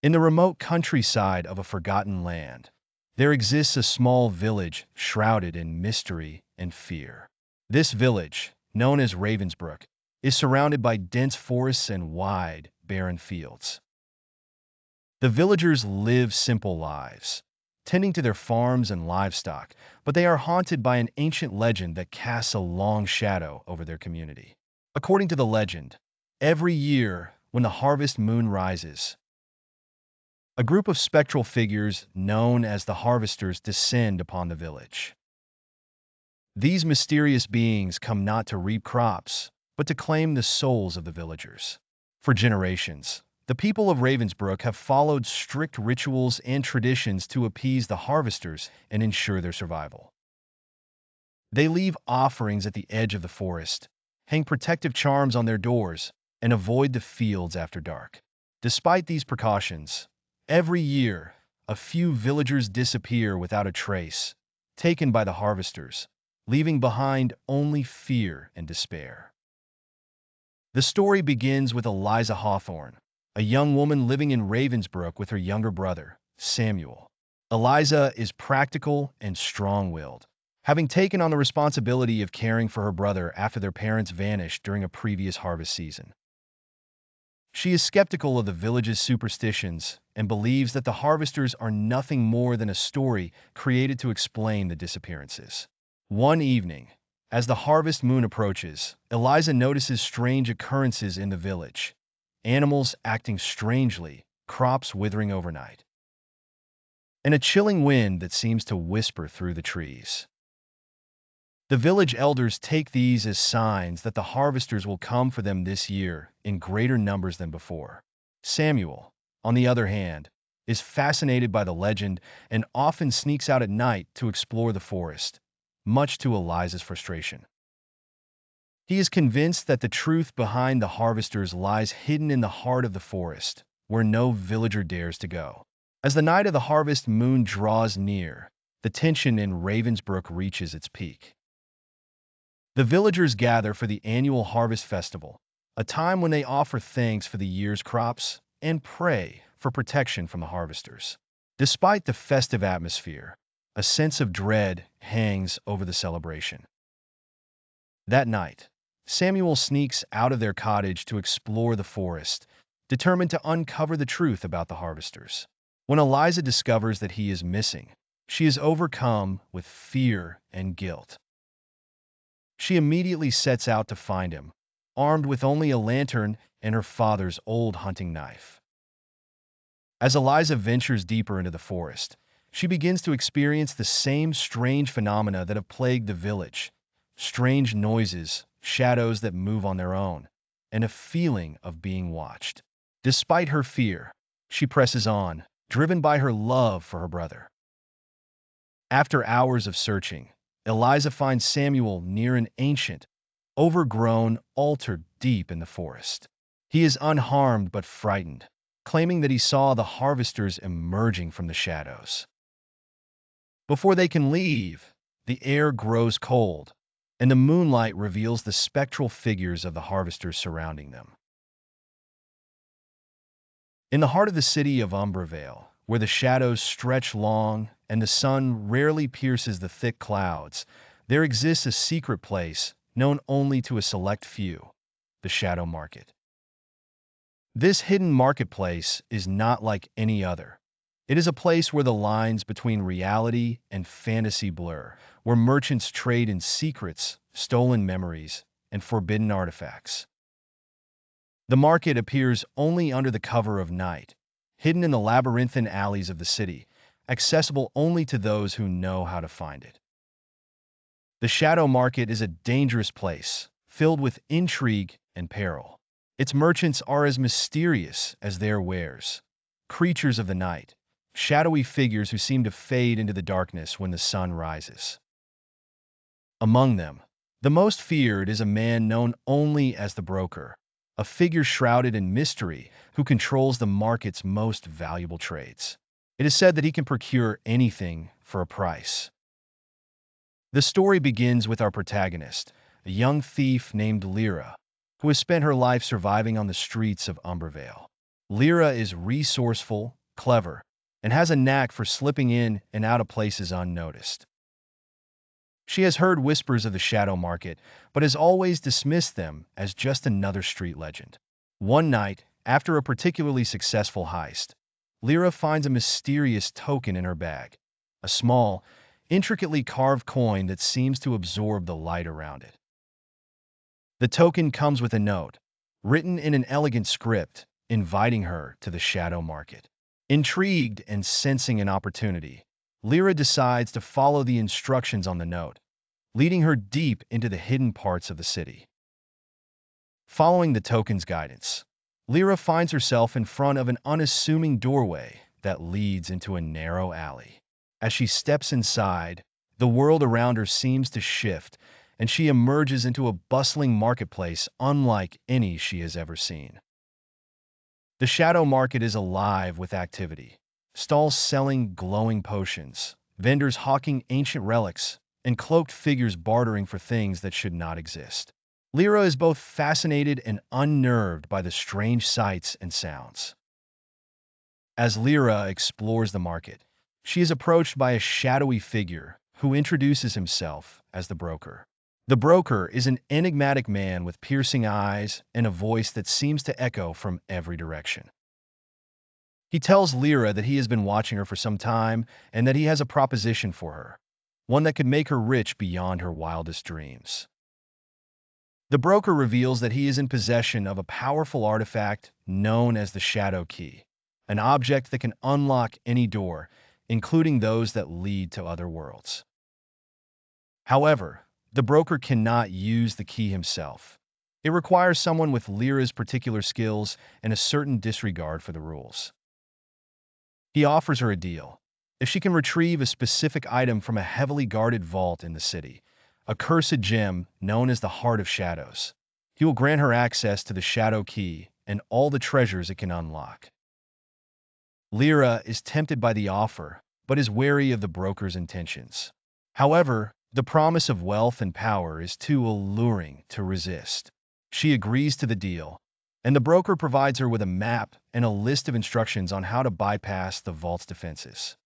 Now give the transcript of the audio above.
In the remote countryside of a forgotten land, there exists a small village shrouded in mystery and fear. This village, known as Ravensbrook, is surrounded by dense forests and wide, barren fields. The villagers live simple lives, tending to their farms and livestock, but they are haunted by an ancient legend that casts a long shadow over their community. According to the legend, every year when the harvest moon rises, a group of spectral figures known as the harvesters descend upon the village. These mysterious beings come not to reap crops, but to claim the souls of the villagers. For generations, the people of Ravensbrook have followed strict rituals and traditions to appease the harvesters and ensure their survival. They leave offerings at the edge of the forest, hang protective charms on their doors, and avoid the fields after dark. Despite these precautions, every year, a few villagers disappear without a trace, taken by the harvesters, leaving behind only fear and despair. The story begins with Eliza Hawthorne, a young woman living in Ravensbrook with her younger brother, Samuel. Eliza is practical and strong-willed, having taken on the responsibility of caring for her brother after their parents vanished during a previous harvest season. She is skeptical of the village's superstitions and believes that the harvesters are nothing more than a story created to explain the disappearances. One evening, as the harvest moon approaches, Eliza notices strange occurrences in the village. Animals acting strangely, crops withering overnight, and a chilling wind that seems to whisper through the trees. The village elders take these as signs that the harvesters will come for them this year in greater numbers than before. Samuel, on the other hand, is fascinated by the legend and often sneaks out at night to explore the forest, much to Eliza's frustration. He is convinced that the truth behind the harvesters lies hidden in the heart of the forest, where no villager dares to go. As the night of the harvest moon draws near, the tension in Ravensbrook reaches its peak. The villagers gather for the annual harvest festival, a time when they offer thanks for the year's crops and pray for protection from the harvesters. Despite the festive atmosphere, a sense of dread hangs over the celebration. That night, Samuel sneaks out of their cottage to explore the forest, determined to uncover the truth about the harvesters. When Eliza discovers that he is missing, she is overcome with fear and guilt. She immediately sets out to find him, armed with only a lantern and her father's old hunting knife. As Eliza ventures deeper into the forest, she begins to experience the same strange phenomena that have plagued the village: strange noises, shadows that move on their own, and a feeling of being watched. Despite her fear, she presses on, driven by her love for her brother. After hours of searching, Eliza finds Samuel near an ancient, overgrown altar deep in the forest. He is unharmed but frightened, claiming that he saw the harvesters emerging from the shadows. Before they can leave, the air grows cold, and the moonlight reveals the spectral figures of the harvesters surrounding them. In the heart of the city of Umbervale, where the shadows stretch long and the sun rarely pierces the thick clouds, there exists a secret place known only to a select few: the Shadow Market. This hidden marketplace is not like any other. It is a place where the lines between reality and fantasy blur, where merchants trade in secrets, stolen memories, and forbidden artifacts. The market appears only under the cover of night, hidden in the labyrinthine alleys of the city, accessible only to those who know how to find it. The Shadow Market is a dangerous place, filled with intrigue and peril. Its merchants are as mysterious as their wares, creatures of the night, shadowy figures who seem to fade into the darkness when the sun rises. Among them, the most feared is a man known only as the broker, a figure shrouded in mystery who controls the market's most valuable trades. It is said that he can procure anything for a price. The story begins with our protagonist, a young thief named Lyra, who has spent her life surviving on the streets of Umbervale. Lyra is resourceful, clever, and has a knack for slipping in and out of places unnoticed. She has heard whispers of the shadow market, but has always dismissed them as just another street legend. One night, after a particularly successful heist, Lyra finds a mysterious token in her bag, a small, intricately carved coin that seems to absorb the light around it. The token comes with a note, written in an elegant script, inviting her to the shadow market. Intrigued and sensing an opportunity, Lyra decides to follow the instructions on the note, leading her deep into the hidden parts of the city. Following the token's guidance, Lyra finds herself in front of an unassuming doorway that leads into a narrow alley. As she steps inside, the world around her seems to shift, and she emerges into a bustling marketplace unlike any she has ever seen. The shadow market is alive with activity. Stalls selling glowing potions, vendors hawking ancient relics, and cloaked figures bartering for things that should not exist. Lyra is both fascinated and unnerved by the strange sights and sounds. As Lyra explores the market, she is approached by a shadowy figure who introduces himself as the broker. The broker is an enigmatic man with piercing eyes and a voice that seems to echo from every direction. He tells Lyra that he has been watching her for some time and that he has a proposition for her, one that could make her rich beyond her wildest dreams. The broker reveals that he is in possession of a powerful artifact known as the Shadow Key, an object that can unlock any door, including those that lead to other worlds. However, the broker cannot use the key himself. It requires someone with Lyra's particular skills and a certain disregard for the rules. He offers her a deal. If she can retrieve a specific item from a heavily guarded vault in the city, a cursed gem known as the Heart of Shadows, he will grant her access to the Shadow Key and all the treasures it can unlock. Lyra is tempted by the offer, but is wary of the broker's intentions. However, the promise of wealth and power is too alluring to resist. She agrees to the deal, and the broker provides her with a map and a list of instructions on how to bypass the vault's defenses.